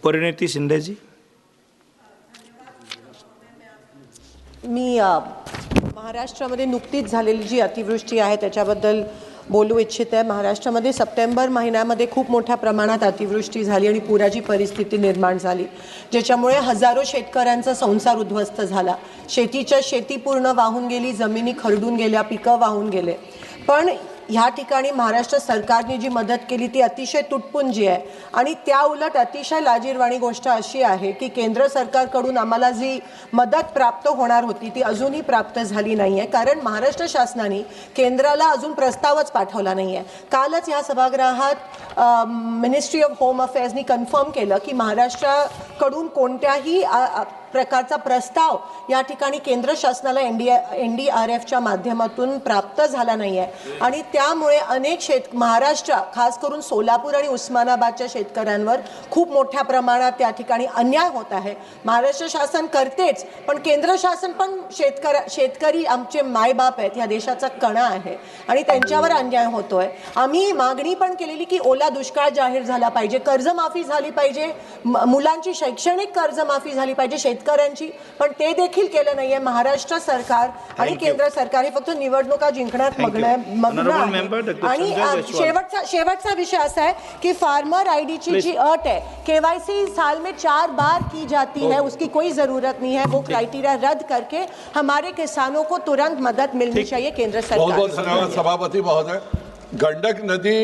परिणिती शिंदेजी. मी महाराष्ट्रामध्ये नुकतीच झालेली जी अतिवृष्टी आहे त्याच्याबद्दल बोलू इच्छित आहे. महाराष्ट्रामध्ये सप्टेंबर महिन्यामध्ये खूप मोठ्या प्रमाणात अतिवृष्टी झाली आणि पुराची परिस्थिती निर्माण झाली, ज्याच्यामुळे हजारो शेतकऱ्यांचा संसार उद्ध्वस्त झाला. शेती पूर्ण वाहून गेली, जमिनी खरडून गेल्या, पिकं वाहून गेले. पण ह्या ठिकाणी महाराष्ट्र सरकारने जी मदत केली ती अतिशय तुटपुंजी आहे. आणि त्या उलट अतिशय लाजिरवाणी गोष्ट अशी आहे की केंद्र सरकारकडून आम्हाला जी मदत प्राप्त होणार होती ती अजूनही प्राप्त झाली नाही आहे, कारण शासनाने केंद्राला अजून प्रस्तावच पाठवला नाही आहे. कालच ह्या सभागृहात मिनिस्ट्री ऑफ होम अफेअर्सनी कन्फर्म केलं की महाराष्ट्राकडून कोणत्याही प्रकारचा प्रस्ताव या ठिकाणी केंद्र शासनाला NDRFच्या माध्यमातून प्राप्त झाला नाही आहे. आणि त्यामुळे अनेक महाराष्ट्र, खास करून सोलापूर आणि उस्मानाबादच्या शेतकऱ्यांवर खूप मोठ्या प्रमाणात त्या ठिकाणी अन्याय होत आहे. महाराष्ट्र शासन करतेच, पण केंद्र शासन पण शेतकरी आमचे मायबाप आहेत, या देशाचा कणा आहे आणि त्यांच्यावर अन्याय होतोय. आम्ही मागणी पण केलेली की ओला दुष्काळ जाहीर झाला पाहिजे, कर्जमाफी झाली पाहिजे, मुलांची शैक्षणिक कर्जमाफी झाली पाहिजे शेतकऱ्यांची, पण ते देखील केलं नाहीये. महाराष्ट्र सरकार आणि केंद्र सरकार हे फक्त निवडणुका जिंकण्यात मग्न आहे. आणि शेवटचा विषय असा है कि फार्मर आईडी की जी अट है, KYC साल में 4 बार की जाती है, उसकी कोई जरूरत नहीं है. वो क्राइटेरिया रद्द करके हमारे किसानों को तुरंत मदद मिलनी चाहिए केंद्र सरकार. बहुत बहुत धन्यवाद सभापति महोदय. गंडक नदी